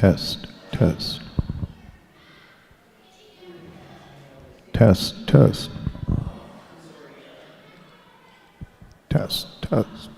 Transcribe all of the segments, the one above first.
Test, test. Test, test. Test, test.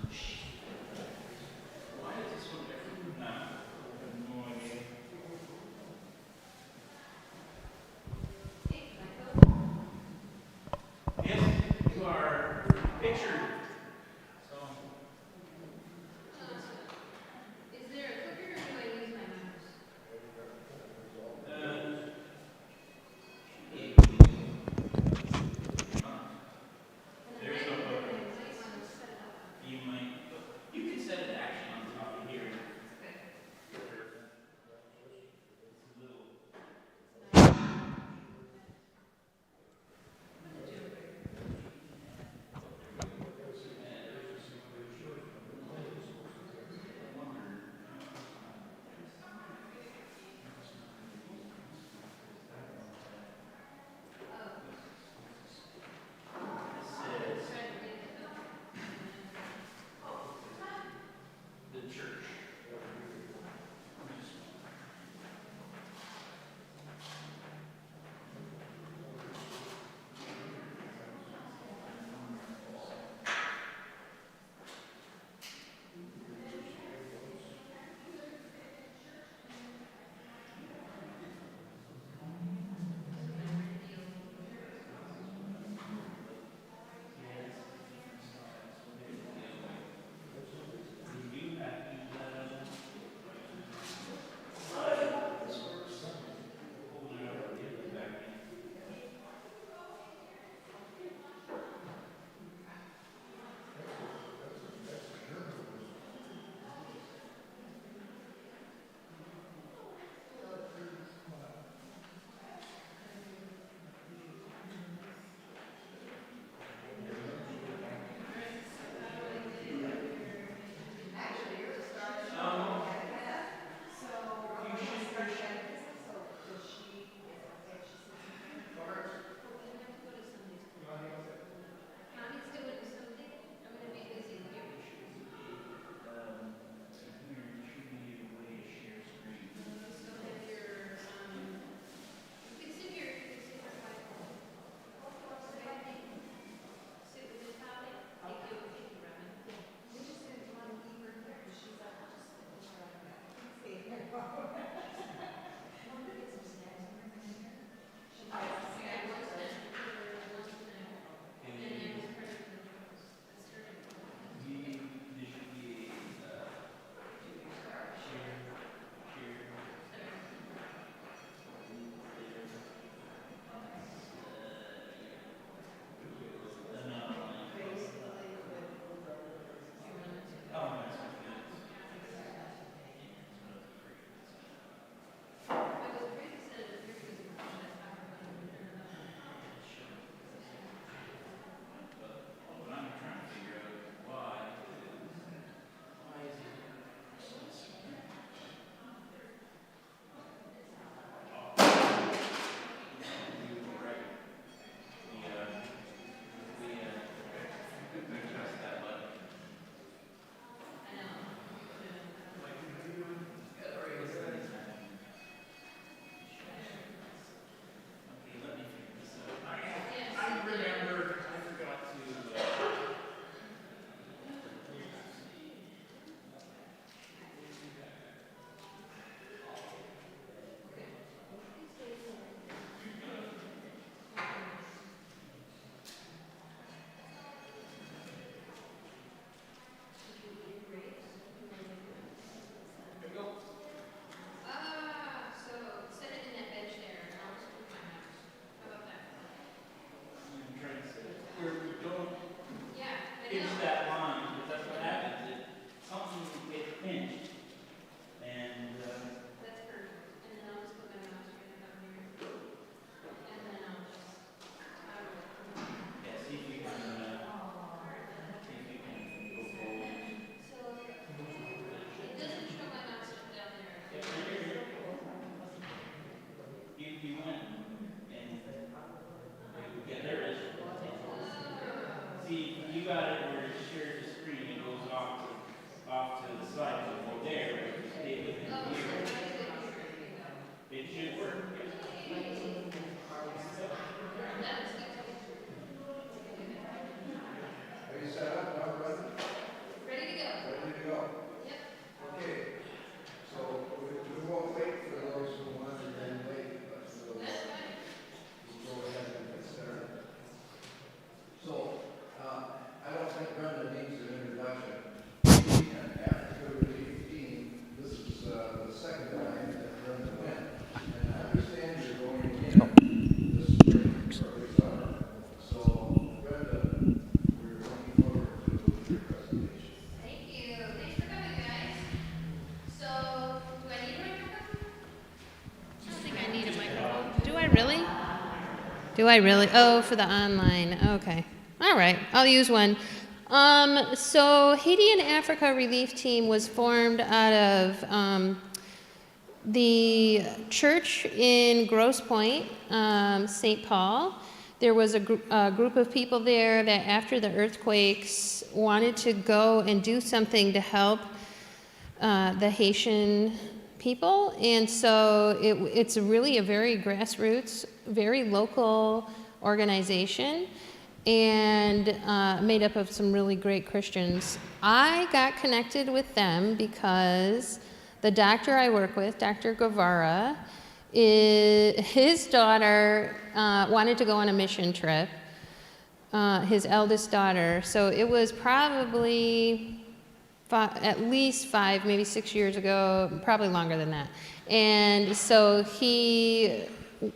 Really? Do I really? Oh, for the online. Okay. All right. I'll use one. So Haiti and Africa Relief Team was formed out of the church in Grosse Pointe, St. Paul. There was a group of people there that after the earthquakes wanted to go and do something to help the Haitian people. And so it's really a very grassroots, very local organization, and made up of some really great Christians. I got connected with them because the doctor I work with, Dr. Guevara, his daughter wanted to go on a mission trip, his eldest daughter. So it was probably at least 5, maybe 6 years ago, probably longer than that. And so he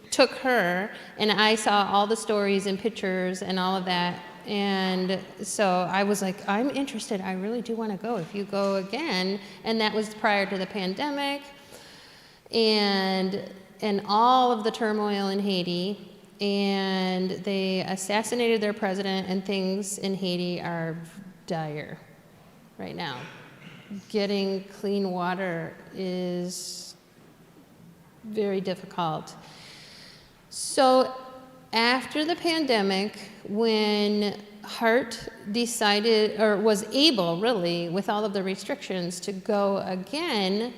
took her, and I saw all the stories and pictures and all of that. And so I was like, I'm interested. I really do want to go if you go again. And that was prior to the pandemic and all of the turmoil in Haiti. And they assassinated their president, and things in Haiti are dire right now. Getting clean water is very difficult. So after the pandemic, when H.A.R.T decided, or was able really, with all of the restrictions, to go again,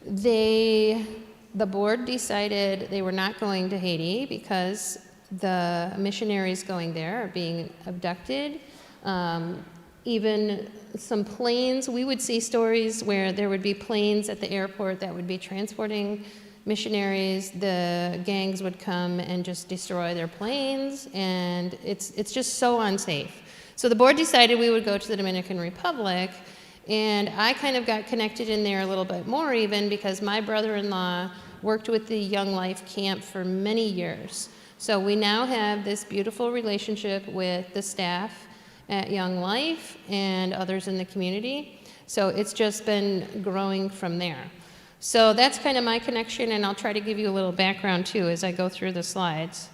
the board decided they were not going to Haiti because the missionaries going there are being abducted. Even some planes, we would see stories where there would be planes at the airport that would be transporting missionaries. The gangs would come and just destroy their planes, and it's just so unsafe. So the board decided we would go to the Dominican Republic, and I kind of got connected in there a little bit more even because my brother-in-law worked with the Young Life camp for many years. So we now have this beautiful relationship with the staff at Young Life and others in the community. So it's just been growing from there. So that's kind of my connection, and I'll try to give you a little background too as I go through the slides.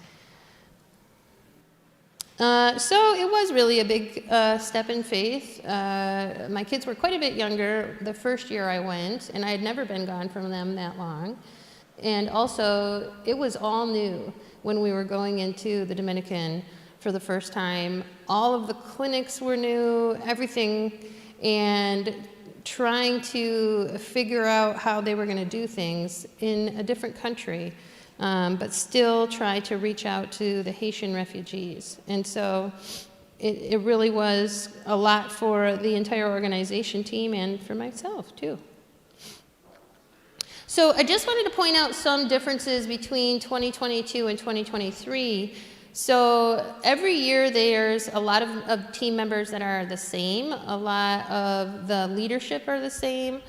So it was really a big step in faith. My kids were quite a bit younger the first year I went, and I had never been gone from them that long. And also, it was all new when we were going into the Dominican for the first time. All of the clinics were new, everything, and trying to figure out how they were going to do things in a different country, but still try to reach out to the Haitian refugees. And so it really was a lot for the entire organization team and for myself, too. So I just wanted to point out some differences between 2022 and 2023. So every year there's a lot of team members that are the same. A lot of the leadership are the same,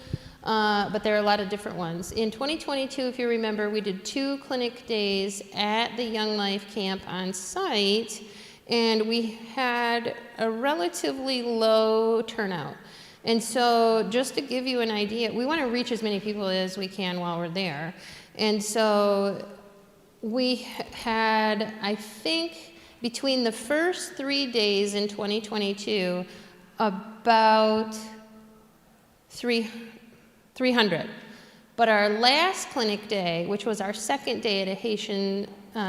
but there are a lot of different ones. In 2022, if you remember, we did 2 clinic days at the Young Life camp on site, and we had a relatively low turnout. And so just to give you an idea, we want to reach as many people as we can while we're there. And so we had, I think, between the first 3 days in 2022, about 300. But our last clinic day, which was our second day at a Haitian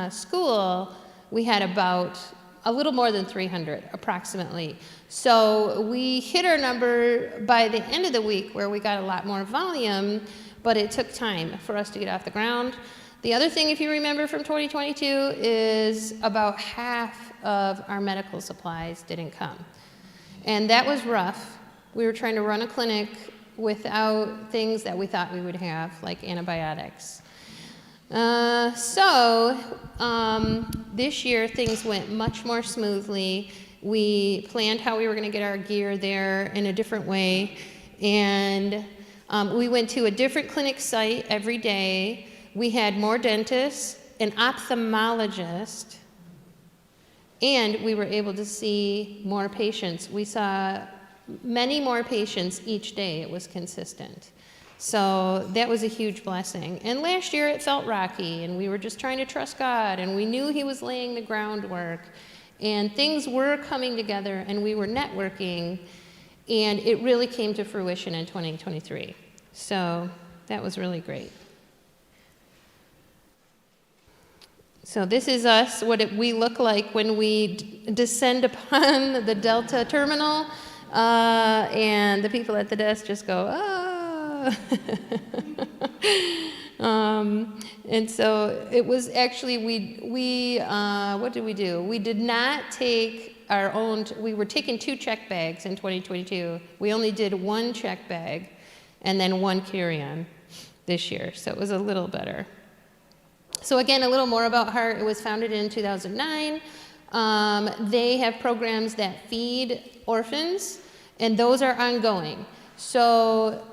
school, we had about a little more than 300, approximately. So we hit our number by the end of the week where we got a lot more volume, but it took time for us to get off the ground. The other thing, if you remember from 2022, is about half of our medical supplies didn't come. And that was rough. We were trying to run a clinic without things that we thought we would have, like antibiotics. This year things went much more smoothly. We planned how we were going to get our gear there in a different way, and we went to a different clinic site every day. We had more dentists, an ophthalmologist, and we were able to see more patients. We saw many more patients each day. It was consistent. So that was a huge blessing. And last year it felt rocky, and we were just trying to trust God, and we knew He was laying the groundwork, and things were coming together, and we were networking, and it really came to fruition in 2023. So that was really great. So this is us, what we look like when we descend upon the Delta terminal, and the people at the desk just go, ah. And so it was actually, what did we do? We did not take our own, we were taking 2 check bags in 2022. We only did 1 check bag and then 1 carry-on this year, so it was a little better. So again, a little more about H.A.R.T. It was founded in 2009. They have programs that feed orphans, and those are ongoing. So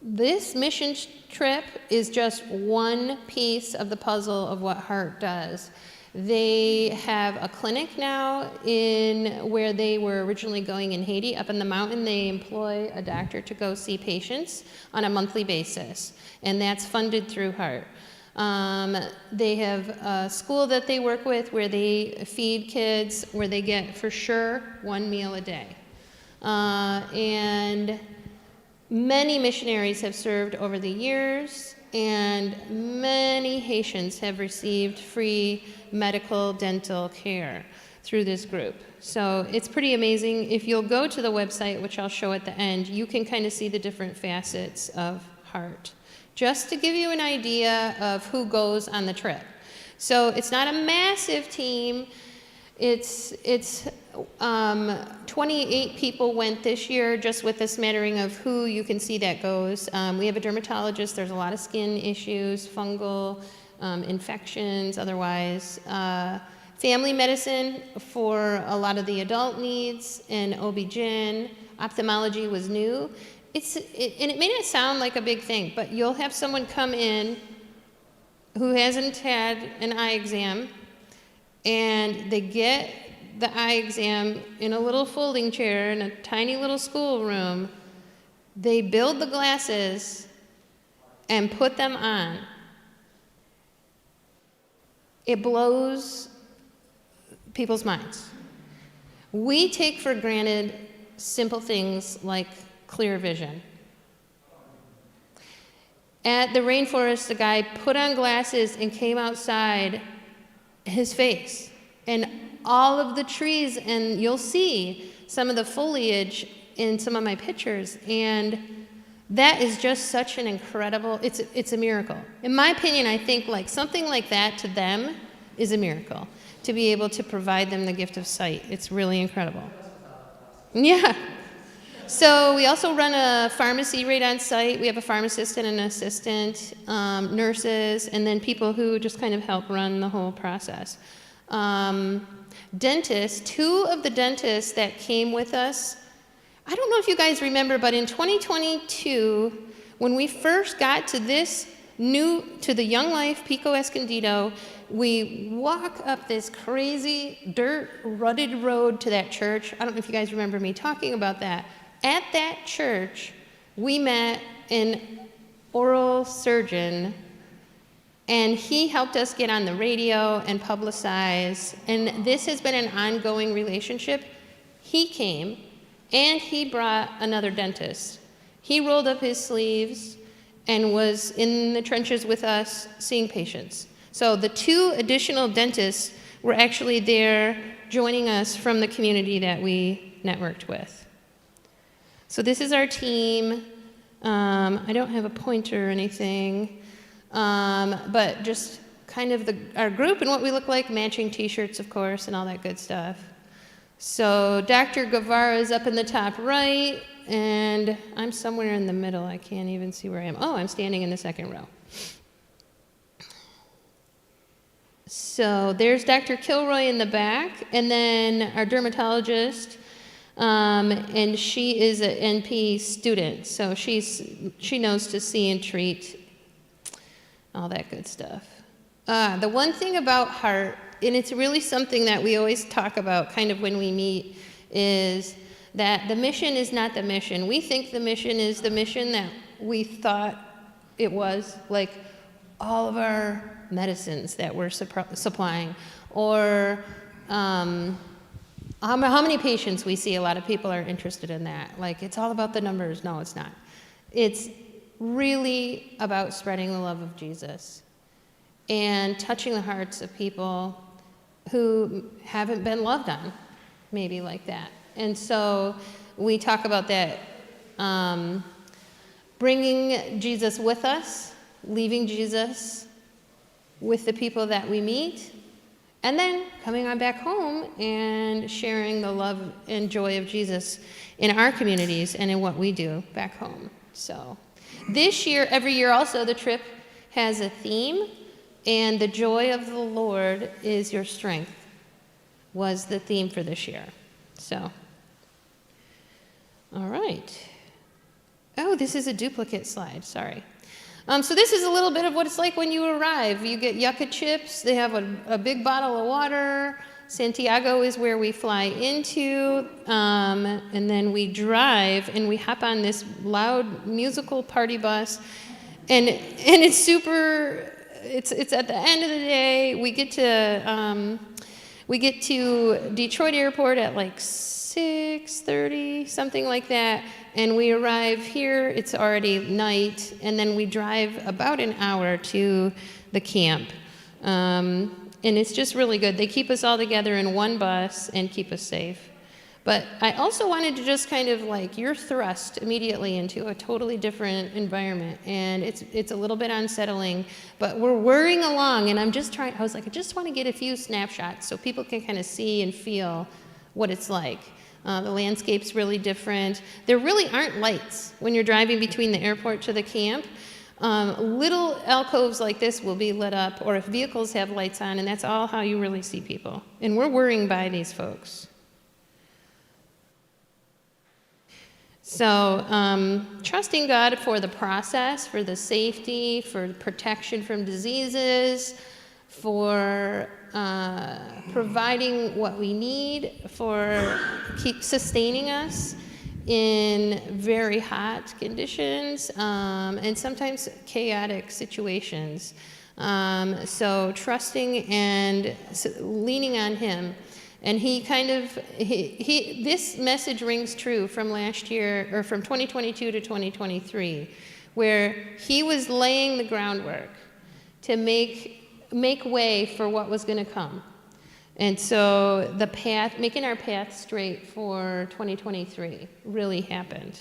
this mission trip is just one piece of the puzzle of what H.A.R.T. does. They have a clinic now in where they were originally going in Haiti. Up in the mountain, they employ a doctor to go see patients on a monthly basis, and that's funded through H.A.R.T. They have a school that they work with where they feed kids, where they get for sure 1 meal a day. And many missionaries have served over the years, and many Haitians have received free medical dental care through this group. So it's pretty amazing. If you'll go to the website, which I'll show at the end, you can kind of see the different facets of H.A.R.T. Just to give you an idea of who goes on the trip. So it's not a massive team. It's 28 people went this year, just with a smattering of who you can see that goes. We have a dermatologist. There's a lot of skin issues, fungal infections, otherwise. Family medicine for a lot of the adult needs, and OB-GYN. Ophthalmology was new. And it may not sound like a big thing, but you'll have someone come in who hasn't had an eye exam, and they get the eye exam in a little folding chair in a tiny little schoolroom. They build the glasses and put them on. It blows people's minds. We take for granted simple things like clear vision. At the rainforest, the guy put on glasses and came outside, his face, and all of the trees, and you'll see some of the foliage in some of my pictures, and that is just such an incredible, it's a miracle. In my opinion, I think like something like that to them is a miracle, to be able to provide them the gift of sight. It's really incredible. Yeah. So we also run a pharmacy right on site. We have a pharmacist and an assistant, nurses, and then people who just kind of help run the whole process. Dentists, 2 of the dentists that came with us, I don't know if you guys remember, but in 2022, when we first got to to the Young Life Pico Escondido, we walk up this crazy dirt rutted road to that church. I don't know if you guys remember me talking about that. At that church, we met an oral surgeon, and he helped us get on the radio and publicize, and this has been an ongoing relationship. He came, and he brought another dentist. He rolled up his sleeves and was in the trenches with us seeing patients. So the 2 additional dentists were actually there joining us from the community that we networked with. So this is our team. I don't have a pointer or anything, but just kind of our group and what we look like, matching t-shirts, of course, and all that good stuff. So Dr. Guevara is up in the top right, and I'm somewhere in the middle. I can't even see where I am. Oh, I'm standing in the second row. So there's Dr. Kilroy in the back, and then our dermatologist, and she is an NP student, so she knows to see and treat, all that good stuff. The one thing about H.A.R.T., and it's really something that we always talk about kind of when we meet, is that the mission is not the mission. We think the mission is the mission, that we thought it was, like all of our medicines that we're supplying, or how many patients we see. A lot of people are interested in that. Like, it's all about the numbers. No, it's not. It's really about spreading the love of Jesus and touching the hearts of people who haven't been loved on, maybe like that. And so we talk about that, bringing Jesus with us, leaving Jesus with the people that we meet, and then coming on back home and sharing the love and joy of Jesus in our communities and in what we do back home. So this year, every year also, the trip has a theme, and the joy of the Lord is your strength was the theme for this year. So, all right. Oh, this is a duplicate slide, sorry. So this is a little bit of what it's like when you arrive. You get yucca chips. They have a big bottle of water. Santiago is where we fly into, and then we drive, and we hop on this loud musical party bus, and it's super. It's at the end of the day. We get to Detroit Airport at like 6:30, something like that. And we arrive here, it's already night, and then we drive about an hour to the camp. And it's just really good. They keep us all together in one bus and keep us safe. But I also wanted to just kind of like, you're thrust immediately into a totally different environment, and it's a little bit unsettling, but we're whirring along, and I was like, I just want to get a few snapshots so people can kind of see and feel what it's like. The landscape's really different. There really aren't lights when you're driving between the airport to the camp. Little alcoves like this will be lit up, or if vehicles have lights on, and that's all how you really see people. And we're whirring by these folks. So trusting God for the process, for the safety, for protection from diseases, for providing what we need, for keep sustaining us in very hot conditions and sometimes chaotic situations. So trusting and leaning on Him. And he kind of, this message rings true from last year, or from 2022 to 2023, where he was laying the groundwork to make way for what was going to come. And so the path, making our path straight for 2023 really happened.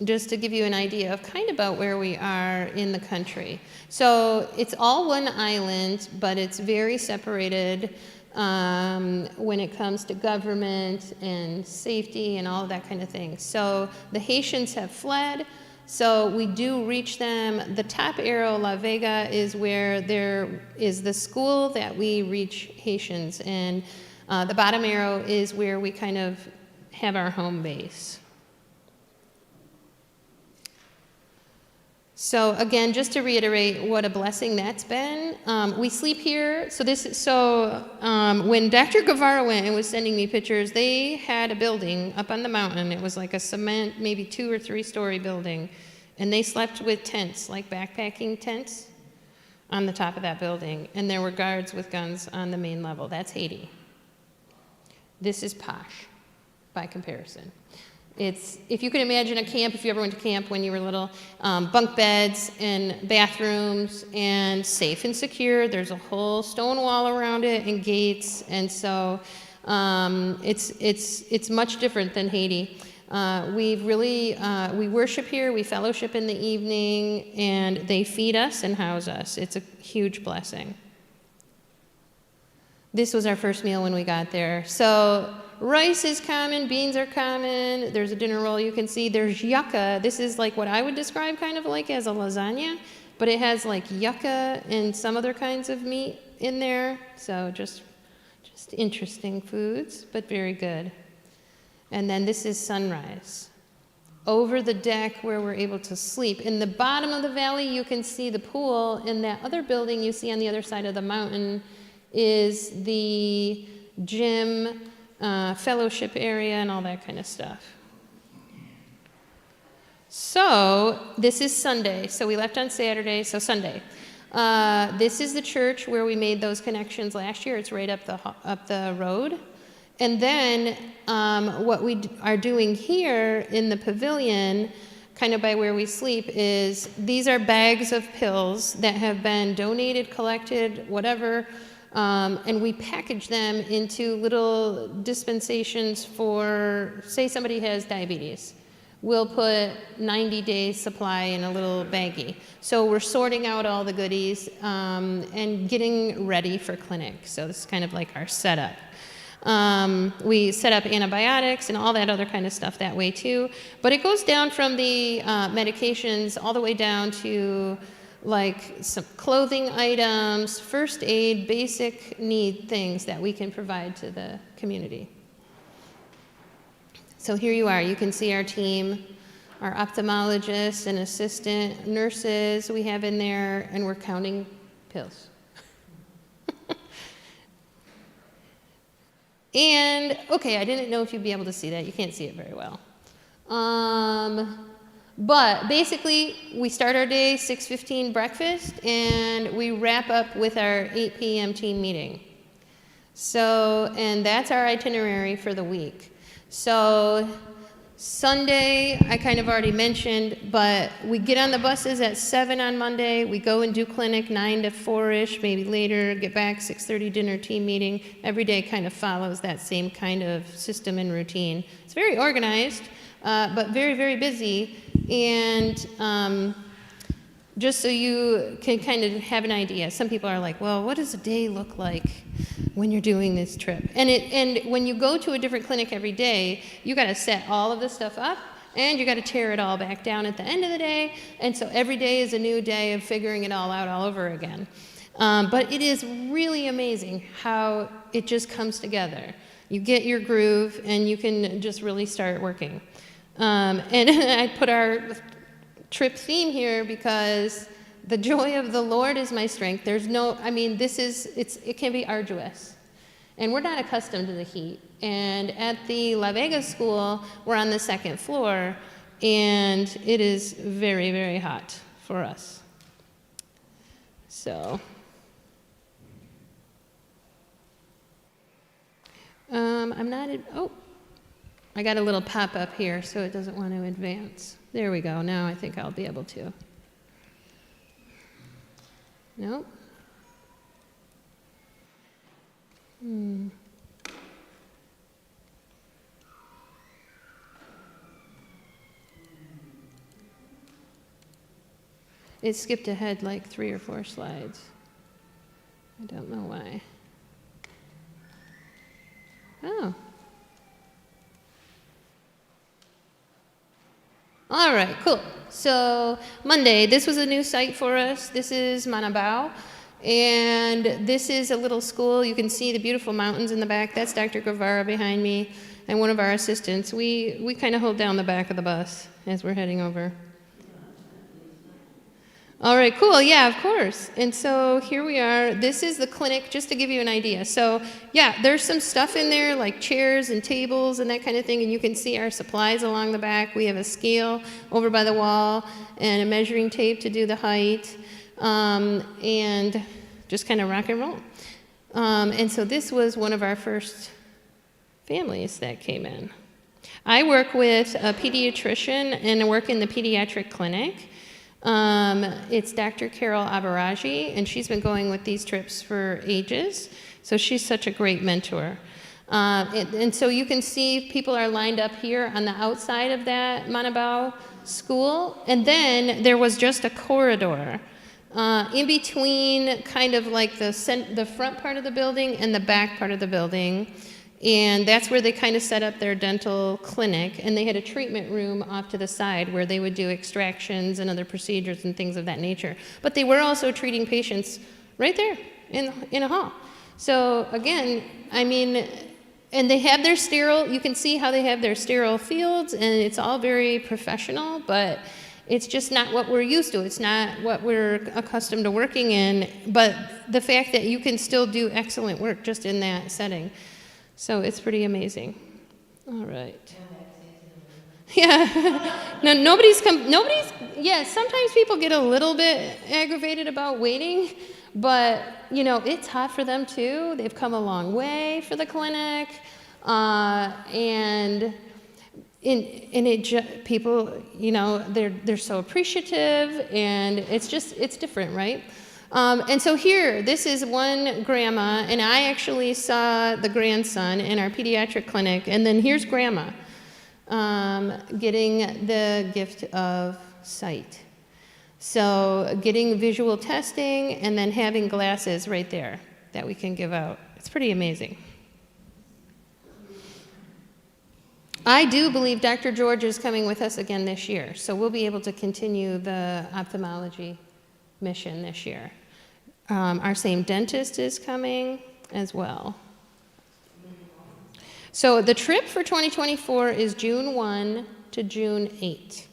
Just to give you an idea of kind of about where we are in the country. So it's all one island, but it's very separated when it comes to government and safety and all of that kind of thing. So the Haitians have fled, so we do reach them. The top arrow, La Vega, is where there is the school that we reach Haitians, and the bottom arrow is where we kind of have our home base. So again, just to reiterate what a blessing that's been, we sleep here. When Dr. Guevara went and was sending me pictures, they had a building up on the mountain. It was like a cement, maybe 2 or 3 story building, and they slept with tents, like backpacking tents, on the top of that building. And there were guards with guns on the main level. That's Haiti. This is posh, by comparison. It's, if you can imagine a camp, if you ever went to camp when you were little, bunk beds and bathrooms and safe and secure. There's a whole stone wall around it and gates, and so it's much different than Haiti. We worship here, we fellowship in the evening, and they feed us and house us. It's a huge blessing. This was our first meal when we got there. So rice is common, beans are common, there's a dinner roll you can see, there's yucca. This is like what I would describe kind of like as a lasagna, but it has like yucca and some other kinds of meat in there. So just interesting foods, but very good. And then this is sunrise. Over the deck where we're able to sleep. In the bottom of the valley, you can see the pool, and that other building you see on the other side of the mountain is the gym, fellowship area, and all that kind of stuff. So this is Sunday. So we left on Saturday, so Sunday. This is the church where we made those connections last year. It's right up the road. And then what we are doing here in the pavilion, kind of by where we sleep, is these are bags of pills that have been donated, collected, whatever, and we package them into little dispensations for, say somebody has diabetes. We'll put 90 days supply in a little baggie. So we're sorting out all the goodies and getting ready for clinic. So this is kind of like our setup. We set up antibiotics and all that other kind of stuff that way too. But it goes down from the medications all the way down to like some clothing items, first aid, basic need things that we can provide to the community. So here you are. You can see our team, our ophthalmologist and assistant nurses we have in there, and we're counting pills. And, okay, I didn't know if you'd be able to see that. You can't see it very well. But basically, we start our day 6:15 breakfast, and we wrap up with our 8 p.m. team meeting. So, and that's our itinerary for the week. So Sunday, I kind of already mentioned, but we get on the buses at 7 on Monday. We go and do clinic 9 to 4-ish, maybe later, get back, 6:30 dinner, team meeting. Every day kind of follows that same kind of system and routine. It's very organized, but very, very busy. And just so you can kind of have an idea, some people are like, well, what does a day look like when you're doing this trip? And when you go to a different clinic every day, you got to set all of this stuff up, and you got to tear it all back down at the end of the day. And so every day is a new day of figuring it all out all over again. But it is really amazing how it just comes together. You get your groove, and you can just really start working. And I put our trip theme here because the joy of the Lord is my strength. There's no, I mean, it can be arduous. And we're not accustomed to the heat. And at the La Vega school, we're on the second floor, and it is very, very hot for us. So, I got a little pop-up here, so it doesn't want to advance. There we go. Now I think I'll be able to. Nope. It skipped ahead like 3 or 4 slides. I don't know why. Oh. All right, cool. So Monday, this was a new site for us. This is Manabao, and this is a little school. You can see the beautiful mountains in the back. That's Dr. Guevara behind me, and one of our assistants. We kind of hold down the back of the bus as we're heading over. All right, cool. Yeah, of course. And so here we are. This is the clinic, just to give you an idea. So yeah, there's some stuff in there like chairs and tables and that kind of thing. And you can see our supplies along the back. We have a scale over by the wall and a measuring tape to do the height, and just kind of rock and roll. And so this was one of our first families that came in. I work with a pediatrician and I work in the pediatric clinic. It's Dr. Carol Abaraji, and she's been going with these trips for ages, so she's such a great mentor. And so you can see people are lined up here on the outside of that Manabao school, and then there was just a corridor in between kind of like the front part of the building and the back part of the building. And that's where they kind of set up their dental clinic. And they had a treatment room off to the side where they would do extractions and other procedures and things of that nature. But they were also treating patients right there in a hall. So again, I mean, and they have their sterile, you can see how they have their sterile fields, and it's all very professional, but it's just not what we're used to. It's not what we're accustomed to working in. But the fact that you can still do excellent work just in that setting. So it's pretty amazing. All right. Yeah. No, yeah, sometimes people get a little bit aggravated about waiting, but, it's hot for them too. They've come a long way for the clinic. And people, they're so appreciative, and it's different, right? And so here, this is one grandma, and I actually saw the grandson in our pediatric clinic, and then here's grandma getting the gift of sight. So getting visual testing and then having glasses right there that we can give out. It's pretty amazing. I do believe Dr. George is coming with us again this year, so we'll be able to continue the ophthalmology mission this year. Our same dentist is coming as well. So the trip for 2024 is June 1 to June 8.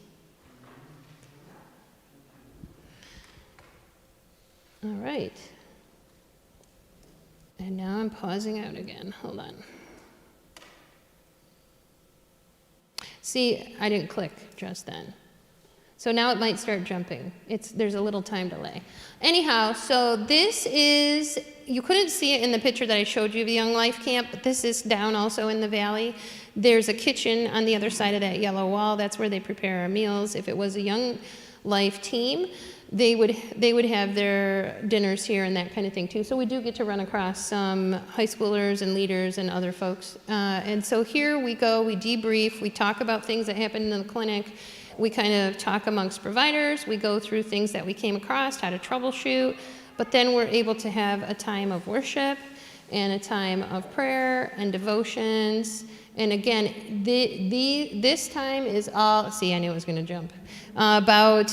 All right. And now I'm pausing out again. Hold on. See, I didn't click just then. So now it might start jumping. There's a little time delay. Anyhow, so this is, you couldn't see it in the picture that I showed you of the Young Life Camp, but this is down also in the valley. There's a kitchen on the other side of that yellow wall. That's where they prepare our meals. If it was a Young Life team, they would have their dinners here and that kind of thing too. So we do get to run across some high schoolers and leaders and other folks. And so here we go, we debrief, we talk about things that happened in the clinic. We kind of talk amongst providers. We go through things that we came across, how to troubleshoot. But then we're able to have a time of worship and a time of prayer and devotions. And again, this time is all, see, I knew it was going to jump, about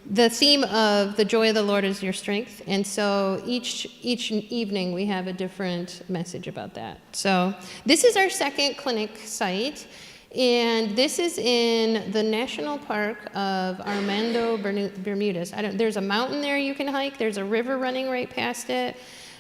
the theme of the joy of the Lord is your strength. And so each evening we have a different message about that. So this is our second clinic site. And this is in the national park of Armando Bermudez. There's a mountain there you can hike. There's a river running right past it.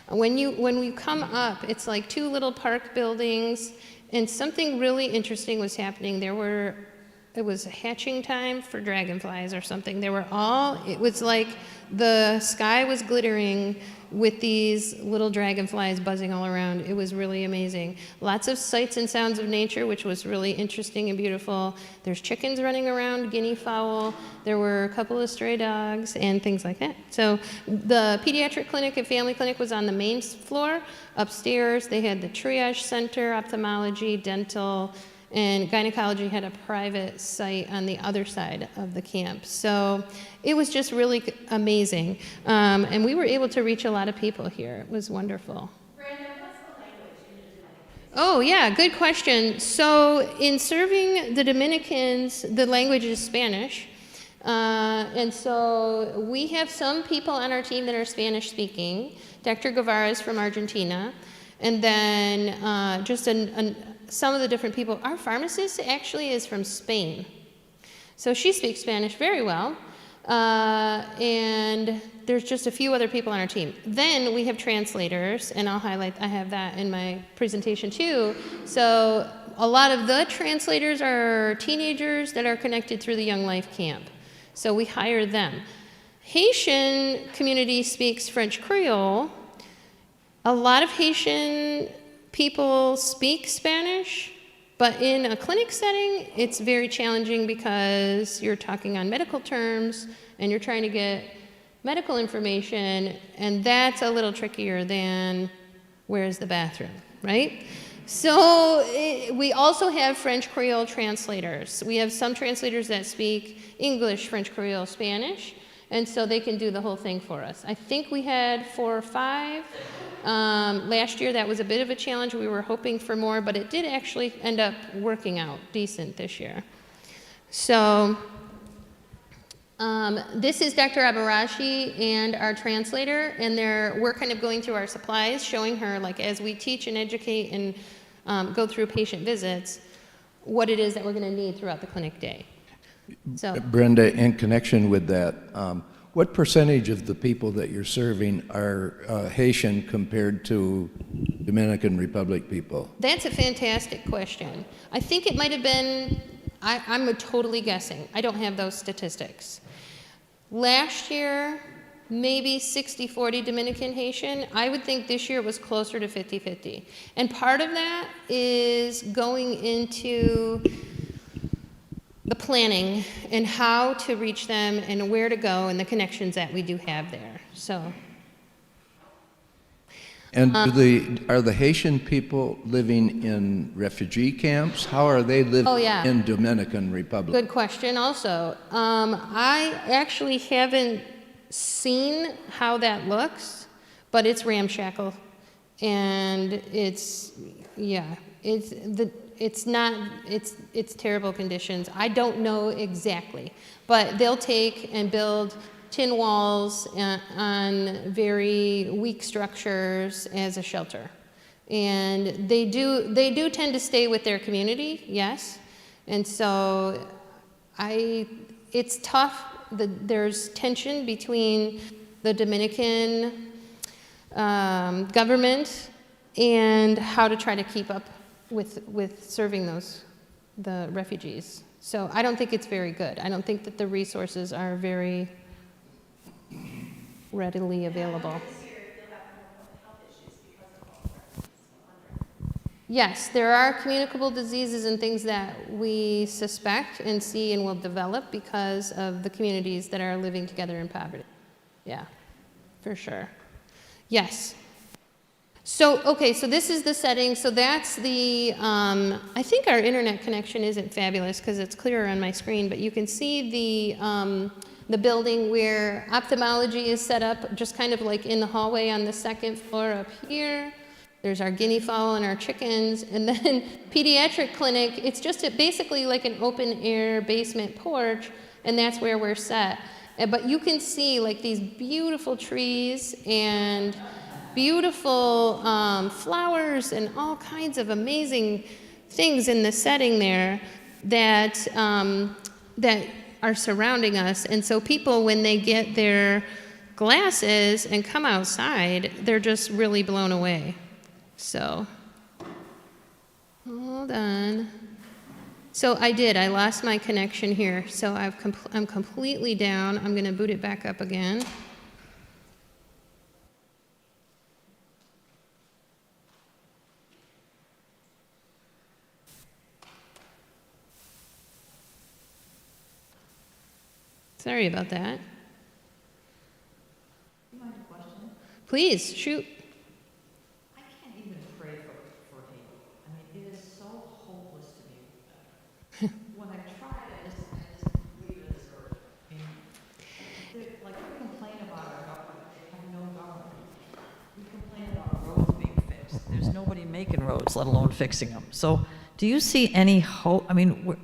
When we come up, it's like two little park buildings, and something really interesting was happening. It was hatching time for dragonflies or something. It was like the sky was glittering with these little dragonflies buzzing all around. It was really amazing. Lots of sights and sounds of nature, which was really interesting and beautiful. There's chickens running around, guinea fowl. There were a couple of stray dogs and things like that. So the pediatric clinic and family clinic was on the main floor. Upstairs, they had the triage center, ophthalmology, dental, and gynecology had a private site on the other side of the camp. So it was just really amazing. And we were able to reach a lot of people here. It was wonderful. Brenda, what's the language in the Dominican? Oh, yeah, good question. So in serving the Dominicans, the language is Spanish. And so we have some people on our team that are Spanish speaking. Dr. Guevara is from Argentina. And then some of the different people. Our pharmacist actually is from Spain. So she speaks Spanish very well. And there's just a few other people on our team. Then we have translators, and I have that in my presentation too. So a lot of the translators are teenagers that are connected through the Young Life Camp. So we hire them. Haitian community speaks French Creole. A lot of Haitian people speak Spanish, but in a clinic setting, it's very challenging because you're talking on medical terms and you're trying to get medical information, and that's a little trickier than where's the bathroom, right? So we also have French Creole translators. We have some translators that speak English, French Creole, Spanish, and so they can do the whole thing for us. I think we had 4 or 5. Last year, that was a bit of a challenge. We were hoping for more, but it did actually end up working out decent this year. So this is Dr. Abarashi and our translator, and we're kind of going through our supplies, showing her, like, as we teach and educate and go through patient visits, what it is that we're going to need throughout the clinic day. So, Brenda, in connection with that, what percentage of the people that you're serving are Haitian compared to Dominican Republic people? That's a fantastic question. I think it might have been, I'm totally guessing. I don't have those statistics. Last year, maybe 60-40 Dominican Haitian. I would think this year it was closer to 50-50. And part of that is going into the planning and how to reach them and where to go and the connections that we do have there. So. And are the Haitian people living in refugee camps? How are they living Oh, yeah. in Dominican Republic? Good question also. I actually haven't seen how that looks, but it's ramshackle. And it's terrible conditions. I don't know exactly, but they'll take and build tin walls on very weak structures as a shelter. And they do tend to stay with their community, yes. And so it's tough. There's tension between the Dominican government and how to try to keep up with serving the refugees. So I don't think it's very good. I don't think that the resources are very readily available. Yes, there are communicable diseases and things that we suspect and see and will develop because of the communities that are living together in poverty. Yeah, for sure. Yes. So, okay, so this is the setting. So that's I think our internet connection isn't fabulous because it's clearer on my screen, but you can see the building where ophthalmology is set up, just kind of like in the hallway on the second floor up here. There's our guinea fowl and our chickens, and then pediatric clinic, it's just basically like an open air basement porch, and that's where we're set. But you can see like these beautiful trees and beautiful flowers and all kinds of amazing things in the setting there that are surrounding us. And so people, when they get their glasses and come outside, they're just really blown away. So, hold on. So I lost my connection here. So I'm completely down. I'm going to boot it back up again. Sorry about that. You mind a question? Please, shoot. I can't even pray for Haiti. I mean, it is so hopeless to me. When I try, I just leave it as earth. I mean, like we complain about our government, they have no government. We complain about roads being fixed. There's nobody making roads, let alone fixing them. So, do you see any hope? I mean,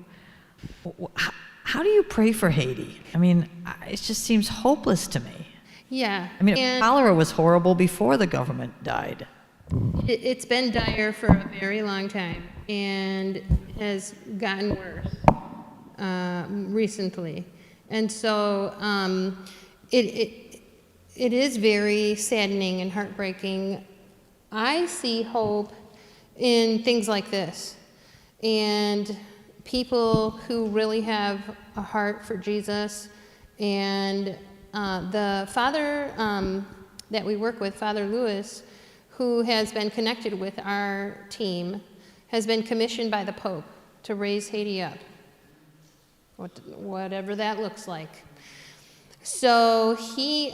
how do you pray for Haiti? I mean, it just seems hopeless to me. Yeah. I mean, and cholera was horrible before the government died. it's been dire for a very long time and has gotten worse recently. And so it is very saddening and heartbreaking. I see hope in things like this. And people who really have a heart for Jesus. And the father that we work with, Father Lewis, who has been connected with our team, has been commissioned by the Pope to raise Haiti up, whatever that looks like. So he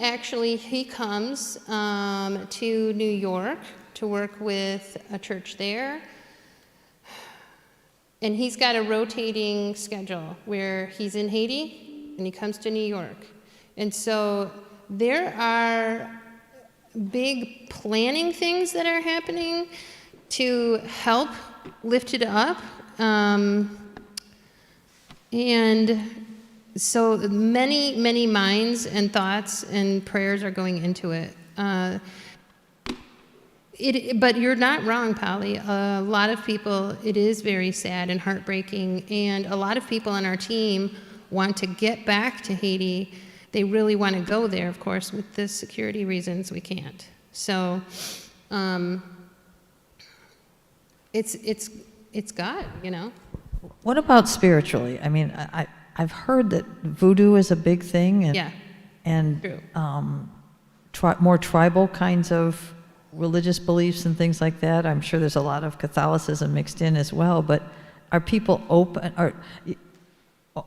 comes to New York to work with a church there. And he's got a rotating schedule where he's in Haiti and he comes to New York. And so there are big planning things that are happening to help lift it up. And so many, many minds and thoughts and prayers are going into it. But you're not wrong, Polly. A lot of people, it is very sad and heartbreaking, and a lot of people on our team want to get back to Haiti. They really want to go there, of course, with the security reasons we can't. So it's God, you know. What about spiritually? I mean, I've heard that voodoo is a big thing, and Yeah, and true. more tribal kinds of religious beliefs and things like that. I'm sure there's a lot of Catholicism mixed in as well. But are people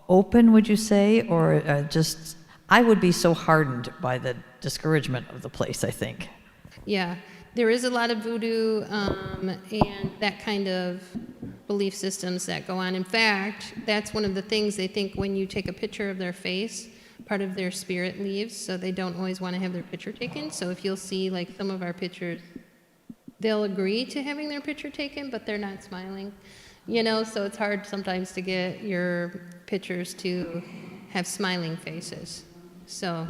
open, would you say, or just? I would be so hardened by the discouragement of the place, I think. Yeah, there is a lot of voodoo and that kind of belief systems that go on. In fact, that's one of the things they think when you take a picture of their face, part of their spirit leaves, so they don't always want to have their picture taken. So if you'll see like some of our pictures, they'll agree to having their picture taken, but they're not smiling. You know, so it's hard sometimes to get your pictures to have smiling faces. So,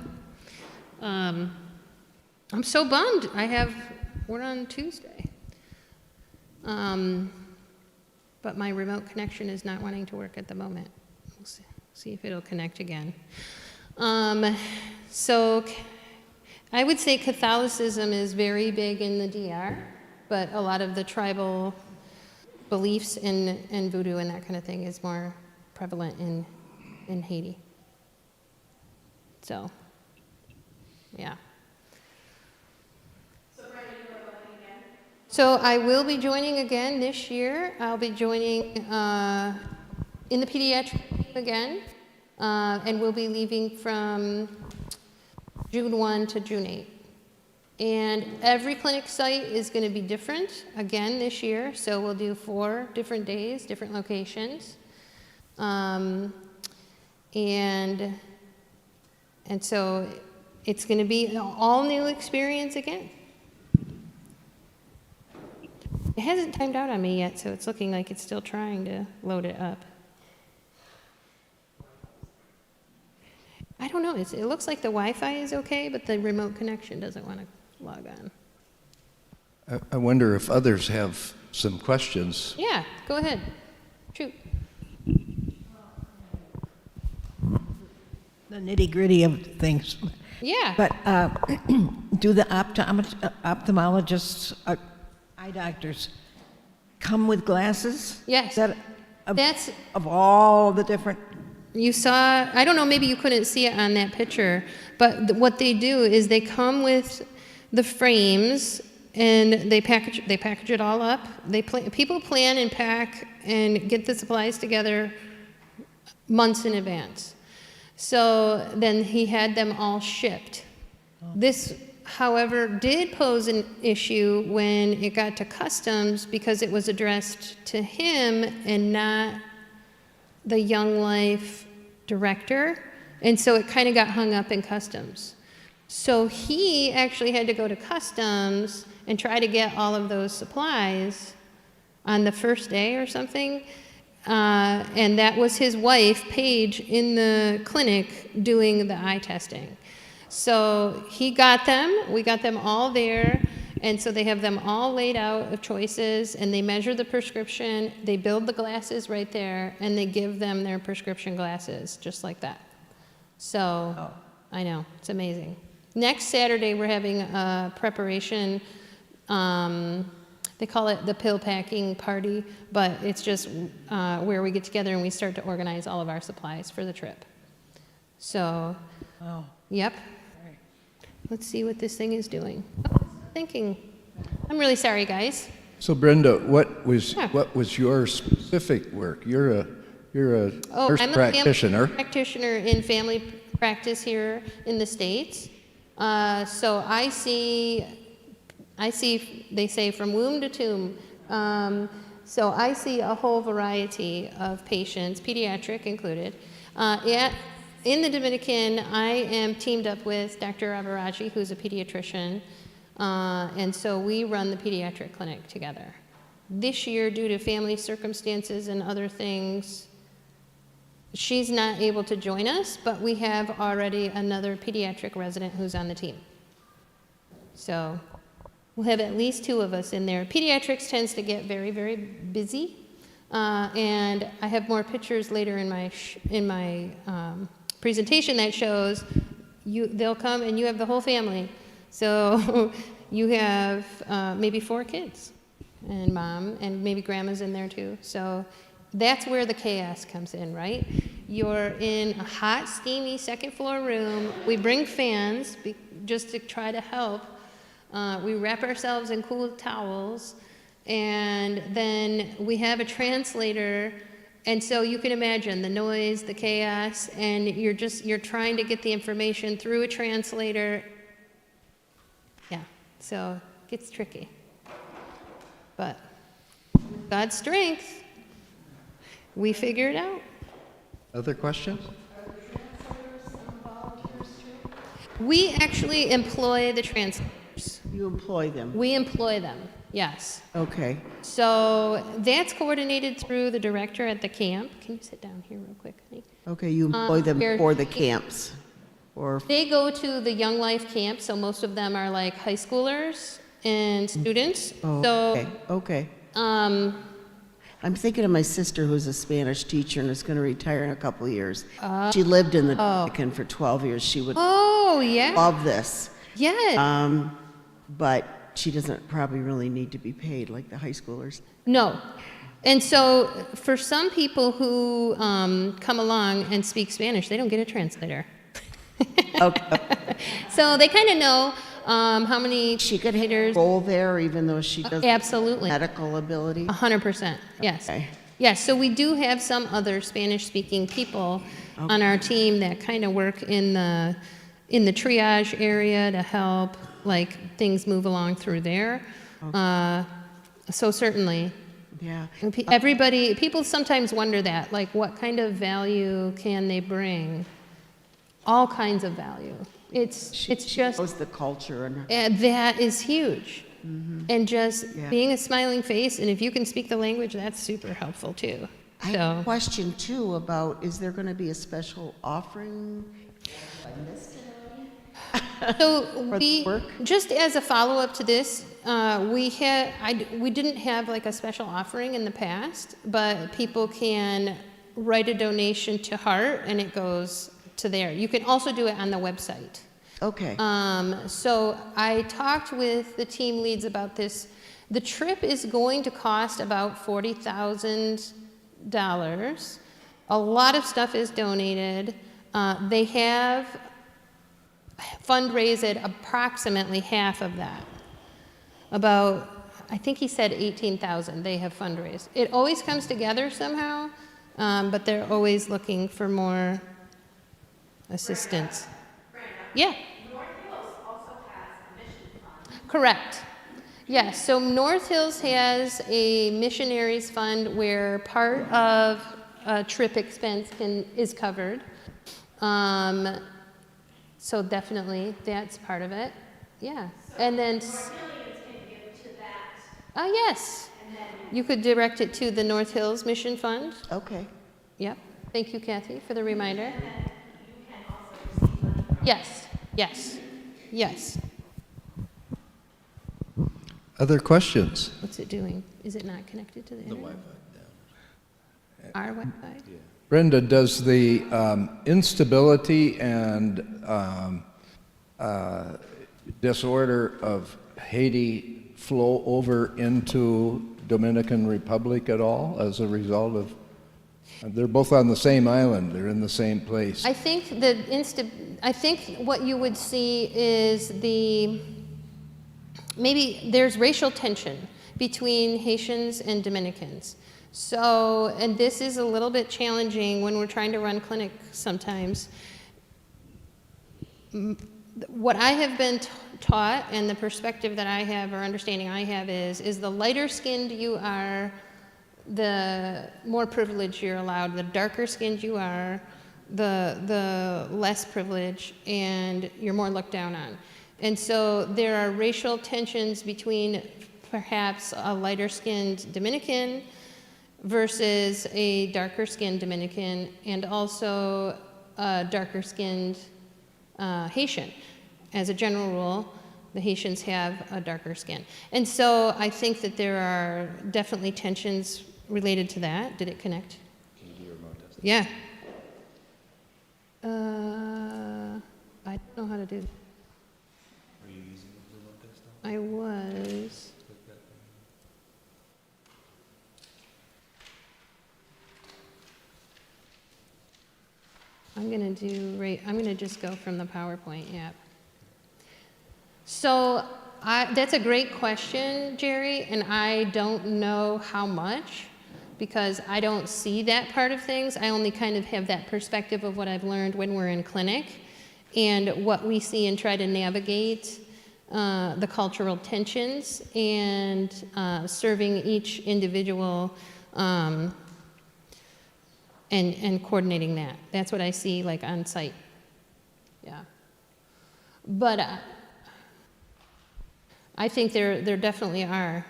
I'm so bummed. We're on Tuesday. But my remote connection is not wanting to work at the moment. We'll see if it'll connect again. So I would say Catholicism is very big in the DR, but a lot of the tribal beliefs in voodoo and that kind of thing is more prevalent in Haiti. So, yeah. So I will be joining again this year. I'll be joining in the pediatric team again, and we'll be leaving from June 1 to June 8. And every clinic site is going to be different again this year, so we'll do 4 different days, different locations. And so it's going to be an all new experience again. It hasn't timed out on me yet, so it's looking like it's still trying to load it up. I don't know. It looks like the Wi-Fi is okay, but the remote connection doesn't want to log on. I wonder if others have some questions. Yeah, go ahead. Shoot. The nitty-gritty of things. Yeah. But do the ophthalmologists, eye doctors, come with glasses? Yes. Is that That's, of all the different? you saw, I don't know, maybe you couldn't see it on that picture, but what they do is they come with the frames and they package it all up. People plan and pack and get the supplies together months in advance. So then he had them all shipped. This, however, did pose an issue when it got to customs because it was addressed to him and not the Young Life director. And so it kind of got hung up in customs. So he actually had to go to customs and try to get all of those supplies on the first day or something. And that was his wife, Paige, in the clinic doing the eye testing. So he got them, we got them all there, and so they have them all laid out of choices, and they measure the prescription, they build the glasses right there, and they give them their prescription glasses, just like that. So, I know, it's amazing. Next Saturday, we're having a preparation, they call it the pill packing party, but it's just where we get together and we start to organize all of our supplies for the trip. So, Oh. yep. Let's see what this thing is doing. Oh, it's thinking. I'm really sorry, guys. So Brenda, what was Yeah. your specific work? You're a nurse I'm a practitioner. family practitioner in family practice here in the States. So I see, they say from womb to tomb. So I see a whole variety of patients, pediatric included. In the Dominican, I am teamed up with Dr. Avaraji, who's a pediatrician, and so we run the pediatric clinic together. This year, due to family circumstances and other things, she's not able to join us, but we have already another pediatric resident who's on the team. So we'll have at least 2 of us in there. Pediatrics tends to get very, very busy, and I have more pictures later in my presentation that shows they'll come and you have the whole family. So you have maybe 4 kids and mom, and maybe grandma's in there too. So that's where the chaos comes in, right? You're in a hot, steamy second floor room. We bring fans just to try to help. We wrap ourselves in cool towels, and then we have a translator. And so you can imagine the noise, the chaos, and you're trying to get the information through a translator. Yeah, so it gets tricky. But with God's strength, we figure it out. Other questions? We actually employ the translators. You employ them? We employ them, yes. Okay. So that's coordinated through the director at the camp. Can you sit down here real quick, honey? Okay, you employ them Here- for the camps? Or, They go to the Young Life camp, so most of them are like high schoolers and students. oh, So, okay, okay. um, I'm thinking of my sister who's a Spanish teacher and is going to retire in a couple of years. She lived in the Dominican for 12 years. She would oh, yeah, love this. yeah. But she doesn't probably really need to be paid like the high schoolers. No. And so for some people who come along and speak Spanish, they don't get a translator. Okay. So they kind of know how many She could have a translators. role there even though she doesn't Absolutely. have medical ability? 100%, yes. Okay. Yes, so we do have some other Spanish-speaking people on our team that kind of work in the triage area to help, like, things move along through there. So certainly, Yeah. and people sometimes wonder that, like, what kind of value can they bring? All kinds of value. It's She just, knows the culture and that is huge. And just Yeah. being a smiling face, and if you can speak the language, that's super helpful too. I have a So, question too about, is there going to be a special offering? so we, work? just as a follow-up to this, we didn't have like a special offering in the past, but people can write a donation to H.A.R.T and it goes to there. You can also do it on the website. Okay. So I talked with the team leads about this. The trip is going to cost about $40,000. A lot of stuff is donated. They have fundraised approximately half of that. About, I think he said 18,000 they have fundraised. It always comes together somehow, but they're always looking for more assistance. Yeah. North Hills also has a mission fund. Correct. Yes, so North Hills has a missionaries fund where part of a trip expense is covered. So definitely, that's part of it. Yeah. And then, North Hillians can give to that, yes, and then you could direct it to the North Hills Mission Fund. Okay. Yep. Thank you, Kathy, for the reminder. you can also receive money from. Yes, yes, yes. Other questions? What's it doing? Is it not connected to the internet? Our Wi-Fi? Brenda, does the instability and disorder of Haiti flow over into Dominican Republic at all as a result of? They're both on the same island. They're in the same place. I think I think what you would see is maybe there's racial tension between Haitians and Dominicans. So, and this is a little bit challenging when we're trying to run clinics sometimes. What I have been taught and the perspective that I have or understanding I have is the lighter skinned you are, the more privilege you're allowed. The darker skinned you are, the less privilege, and you're more looked down on. And so there are racial tensions between perhaps a lighter skinned Dominican versus a darker skinned Dominican, and also a darker skinned Haitian. As a general rule, the Haitians have a darker skin. And so I think that there are definitely tensions related to that. Did it connect? Can you do your remote test? Yeah. I don't know how to do that. Are you using the remote desktop? I was. Click that gonna do I'm gonna just go from the PowerPoint, yeah. So that's a great question, Jerry, and I don't know how much because I don't see that part of things. I only kind of have that perspective of what I've learned when we're in clinic and what we see and try to navigate the cultural tensions and serving each individual and coordinating that. That's what I see like on site. Yeah. But I think there definitely are.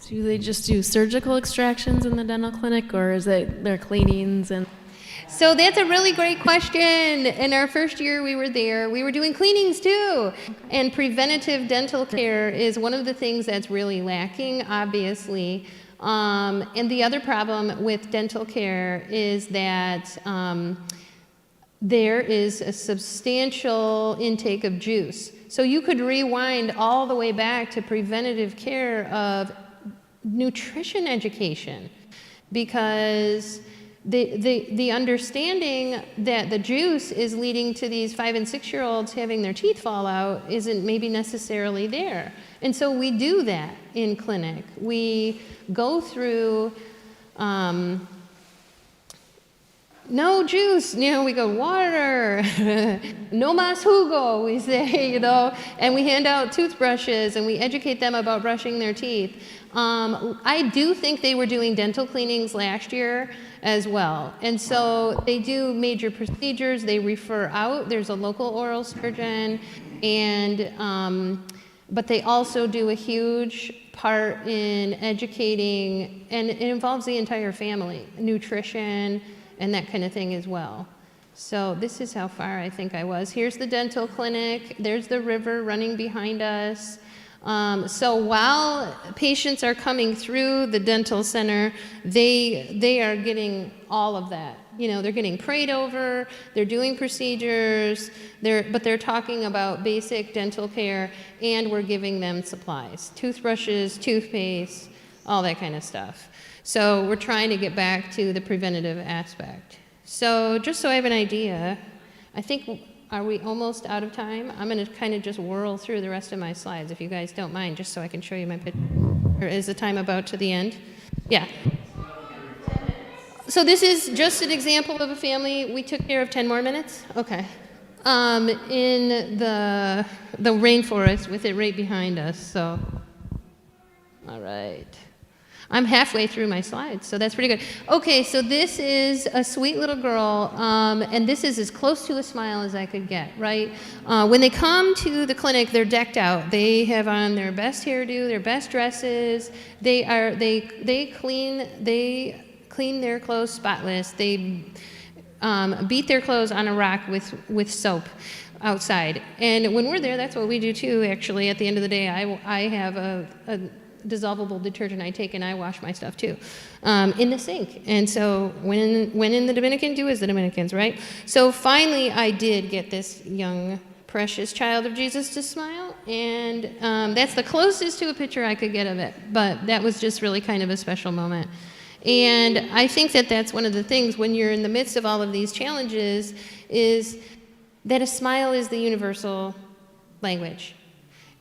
Do they just do surgical extractions in the dental clinic, or is it their cleanings and? So that's a really great question. In our first year we were there, we were doing cleanings too. And preventative dental care is one of the things that's really lacking, obviously. And the other problem with dental care is that there is a substantial intake of juice. So you could rewind all the way back to preventative care of nutrition education, because the understanding that the juice is leading to these 5 and 6 year olds having their teeth fall out isn't maybe necessarily there. And so we do that in clinic. We go through no juice, we go water, no más jugo, we say, and we hand out toothbrushes and we educate them about brushing their teeth. I do think they were doing dental cleanings last year as well. And so they do major procedures, they refer out, there's a local oral surgeon, and but they also do a huge part in educating, and it involves the entire family, nutrition, and that kind of thing as well. So this is how far I think I was. Here's the dental clinic. There's the river running behind us. So while patients are coming through the dental center, they are getting all of that. They're getting prayed over, they're doing procedures, but they're talking about basic dental care, and we're giving them supplies, toothbrushes, toothpaste, all that kind of stuff. So we're trying to get back to the preventative aspect. So just so I have an idea, I think, are we almost out of time? I'm going to kind of just whirl through the rest of my slides, if you guys don't mind, just so I can show you my picture. Or is the time about to the end? Yeah. So this is just an example of a family. We took care of 10 more minutes? Okay. In the rainforest with it right behind us, so. All right. I'm halfway through my slides, so that's pretty good. Okay, so this is a sweet little girl, and this is as close to a smile as I could get, right? When they come to the clinic, they're decked out. They have on their best hairdo, their best dresses. They clean their clothes spotless. They beat their clothes on a rock with soap outside. And when we're there, that's what we do too, actually. At the end of the day, I have a dissolvable detergent I take and I wash my stuff too in the sink. And so when in the Dominican, do as the Dominicans, right? So finally I did get this young precious child of Jesus to smile, and that's the closest to a picture I could get of it, but that was just really kind of a special moment. And I think that that's one of the things when you're in the midst of all of these challenges, is that a smile is the universal language.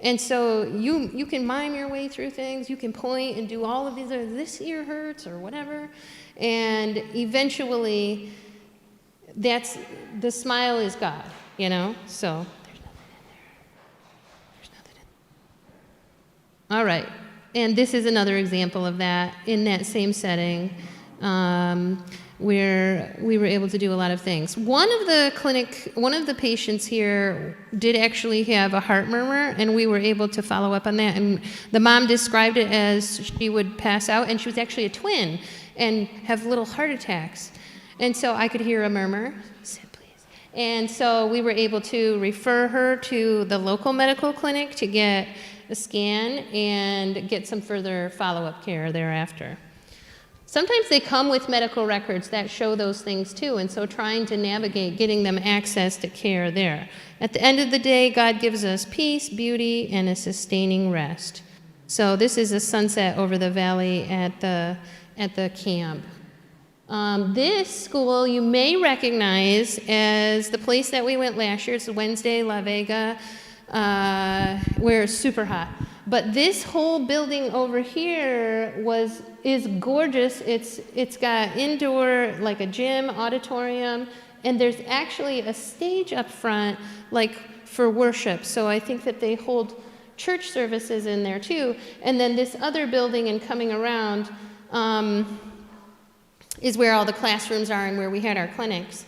And so you can mime your way through things, you can point and do all of these, this ear hurts or whatever, and eventually the smile is God, so there's nothing in there. There's nothing in there. All right, and this is another example of that in that same setting. Where we were able to do a lot of things. One of the patients here did actually have a heart murmur, and we were able to follow up on that. And the mom described it as she would pass out, and she was actually a twin and have little heart attacks. And so I could hear a murmur, sit please. And so we were able to refer her to the local medical clinic to get a scan and get some further follow-up care thereafter. Sometimes they come with medical records that show those things too, and so trying to navigate getting them access to care there. At the end of the day, God gives us peace, beauty, and a sustaining rest. So this is a sunset over the valley at the camp. This school you may recognize as the place that we went last year. It's Wednesday La Vega, where it's super hot. But this whole building over here is gorgeous. It's got indoor, like a gym, auditorium, and there's actually a stage up front, like for worship. So I think that they hold church services in there too. And then this other building and coming around is where all the classrooms are and where we had our clinics.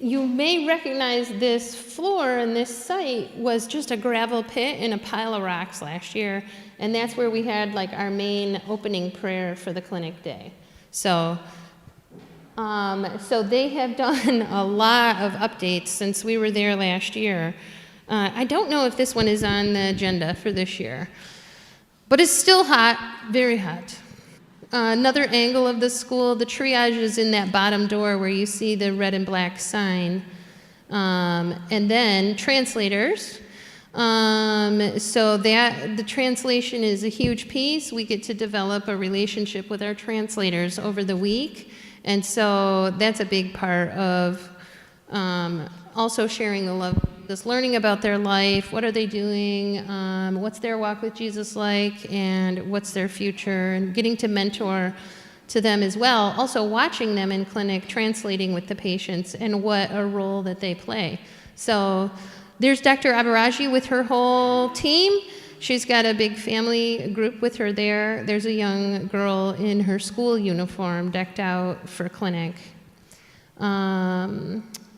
You may recognize this floor and this site was just a gravel pit and a pile of rocks last year. And that's where we had like our main opening prayer for the clinic day. So they have done a lot of updates since we were there last year. I don't know if this one is on the agenda for this year, but it's still hot, very hot. Another angle of the school, the triage is in that bottom door where you see the red and black sign. And then translators. So the translation is a huge piece. We get to develop a relationship with our translators over the week. And so that's a big part of also sharing the love, just learning about their life, what are they doing, what's their walk with Jesus like, and what's their future, and getting to mentor to them as well. Also watching them in clinic, translating with the patients, and what a role that they play. So there's Dr. Abaraji with her whole team. She's got a big family group with her there. There's a young girl in her school uniform decked out for clinic.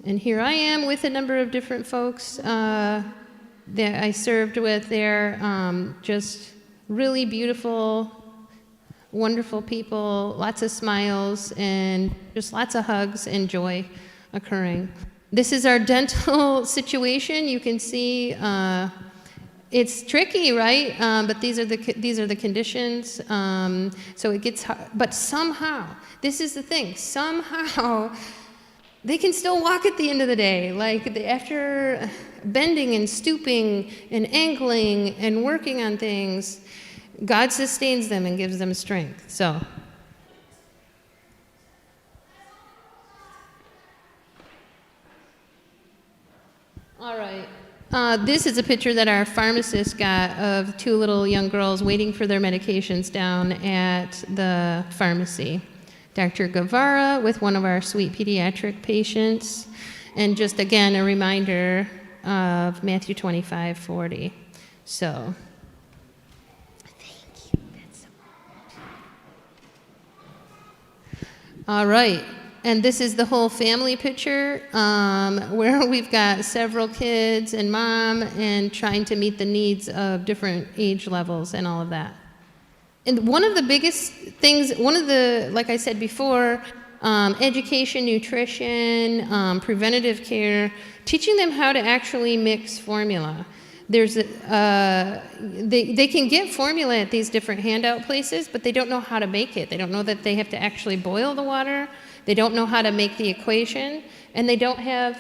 And here I am with a number of different folks that I served with there. Just really beautiful, wonderful people, lots of smiles, and just lots of hugs and joy occurring. This is our dental situation. You can see it's tricky, right? But these are the conditions. So it gets hard. But somehow, this is the thing. Somehow, they can still walk at the end of the day. Like after bending and stooping and angling and working on things, God sustains them and gives them strength. So. All right. This is a picture that our pharmacist got of two little young girls waiting for their medications down at the pharmacy. Dr. Guevara with one of our sweet pediatric patients, and just again a reminder of Matthew 25:40. So, thank you. That's so much. All right, and this is the whole family picture where we've got several kids and mom and trying to meet the needs of different age levels and all of that. And one of the biggest things, like I said before, education, nutrition, preventative care, teaching them how to actually mix formula. They can get formula at these different handout places, but they don't know how to make it. They don't know that they have to actually boil the water. They don't know how to make the equation, and they don't have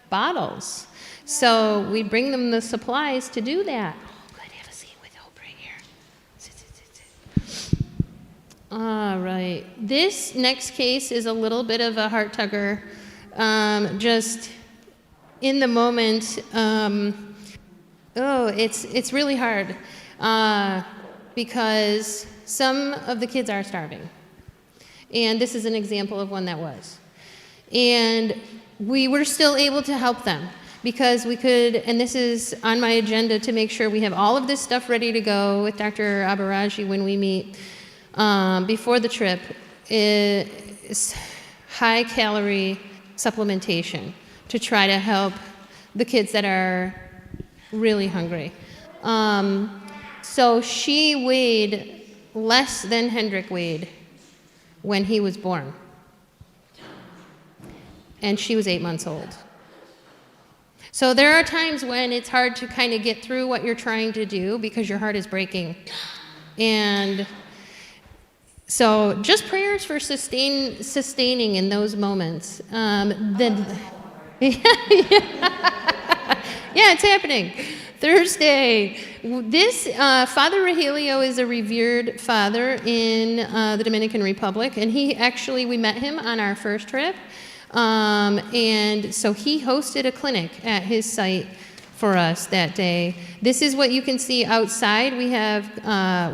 bottles. So we bring them the supplies to do that. All right. This next case is a little bit of a heart tugger. Just in the moment, it's really hard because some of the kids are starving. And this is an example of one that was. And we were still able to help them because we could, and this is on my agenda to make sure we have all of this stuff ready to go with Dr. Abaraji when we meet. Before the trip is high-calorie supplementation to try to help the kids that are really hungry. So she weighed less than Hendrik weighed when he was born. And she was 8 months old. So there are times when it's hard to kind of get through what you're trying to do because your heart is breaking. And so just prayers for sustaining in those moments. Yeah, it's happening. Thursday. This Father Rogelio is a revered father in the Dominican Republic, and we met him on our first trip, and so he hosted a clinic at his site for us that day. This is what you can see outside. We have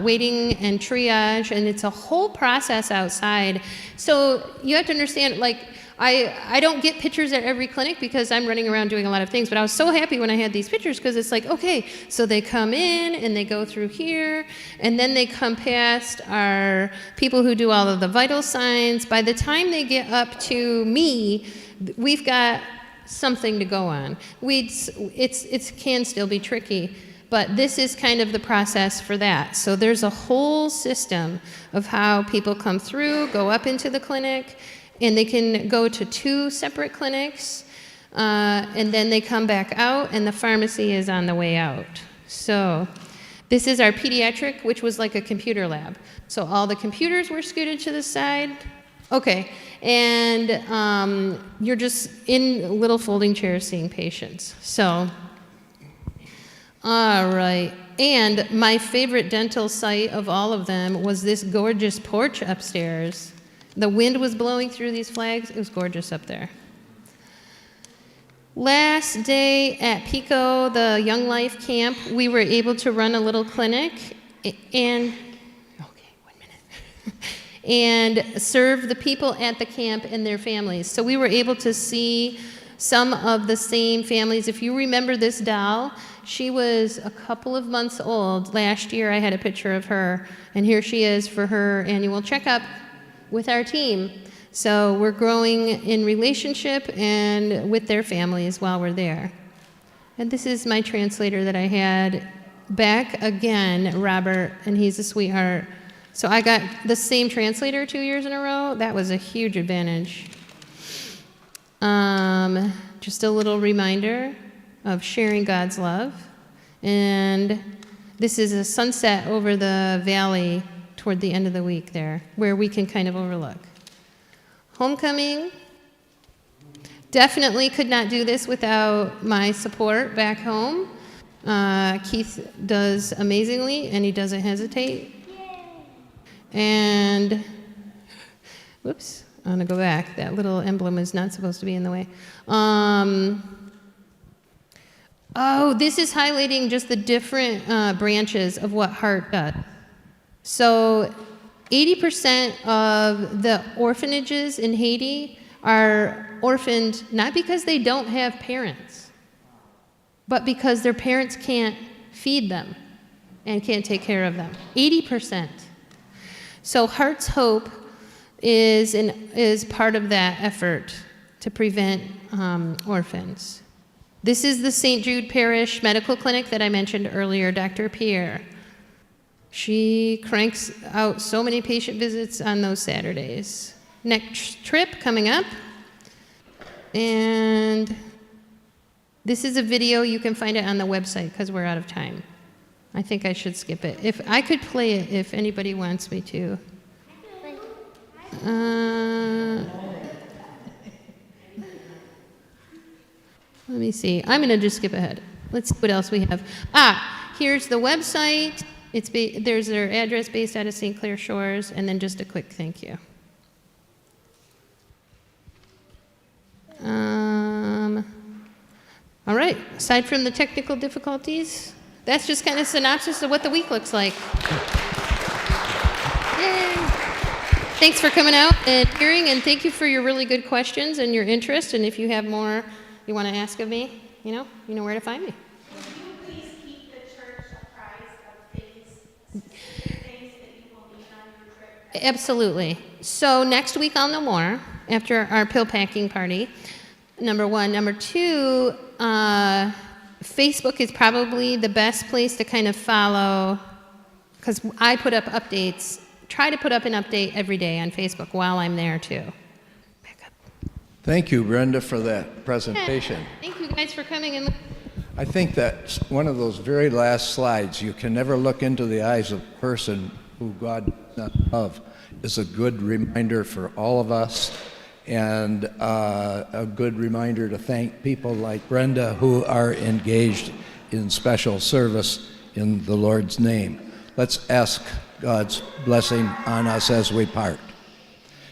waiting and triage, and it's a whole process outside. So you have to understand, like, I don't get pictures at every clinic because I'm running around doing a lot of things, but I was so happy when I had these pictures because it's like, okay, so they come in and they go through here, and then they come past our people who do all of the vital signs. By the time they get up to me, we've got something to go on. It can still be tricky, but this is kind of the process for that. So there's a whole system of how people come through, go up into the clinic, and they can go to 2 separate clinics, and then they come back out, and the pharmacy is on the way out. So this is our pediatric, which was like a computer lab. So all the computers were scooted to the side. Okay, and you're just in little folding chairs seeing patients. So, all right. And my favorite dental site of all of them was this gorgeous porch upstairs. The wind was blowing through these flags. It was gorgeous up there. Last day at Pico, the Young Life camp, we were able to run a little clinic and and serve the people at the camp and their families. So we were able to see some of the same families. If you remember this doll, she was a couple of months old. Last year I had a picture of her, and here she is for her annual checkup with our team. So we're growing in relationship and with their families while we're there. And this is my translator that I had back again, Robert, and he's a sweetheart. So I got the same translator 2 years in a row. That was a huge advantage. Just a little reminder of sharing God's love. And this is a sunset over the valley toward the end of the week there, where we can kind of overlook. Homecoming. Definitely could not do this without my support back home. Keith does amazingly, and he doesn't hesitate. And, whoops, I'm going to go back. That little emblem is not supposed to be in the way. This is highlighting just the different branches of what H.A.R.T does. So 80% of the orphanages in Haiti are orphaned not because they don't have parents, but because their parents can't feed them and can't take care of them. 80%. So Heart's Hope is part of that effort to prevent orphans. This is the St. Jude Parish Medical Clinic that I mentioned earlier, Dr. Pierre. She cranks out so many patient visits on those Saturdays. Next trip coming up. And this is a video. You can find it on the website because we're out of time. I think I should skip it. If I could play it if anybody wants me to. Let me see. I'm going to just skip ahead. Let's see what else we have. Here's the website. There's their address based out of St. Clair Shores, and then just a quick thank you. All right. Aside from the technical difficulties, that's just kind of synopsis of what the week looks like. Yay! Thanks for coming out and hearing, and thank you for your really good questions and your interest. And if you have more you want to ask of me, you know where to find me. Would you please keep the church apprised of things that you will need on your trip? Absolutely. So next week I'll know more after our pill packing party, number one. Number two, Facebook is probably the best place to kind of follow, because I put up updates, try to put up an update every day on Facebook while I'm there too. Back up. Thank you, Brenda, for that presentation. Thank you guys for coming in. I think that's one of those very last slides. You can never look into the eyes of a person who God does not love, is a good reminder for all of us. and a good reminder to thank people like Brenda who are engaged in special service in the Lord's name. Let's ask God's blessing on us as we part.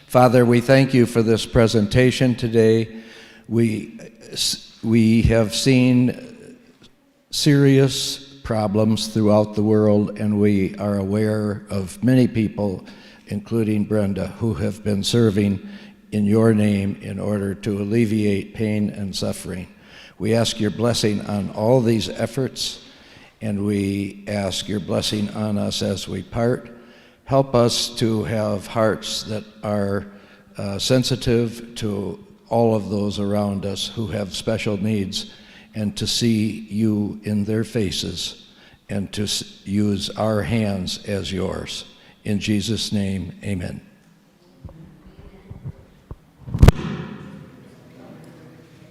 Father, we thank you for this presentation today. We have seen serious problems throughout the world, and we are aware of many people, including Brenda, who have been serving in your name in order to alleviate pain and suffering. We ask your blessing on all these efforts, and we ask your blessing on us as we part. Help us to have hearts that are sensitive to all of those around us who have special needs, and to see you in their faces, and to use our hands as yours. In Jesus' name, amen.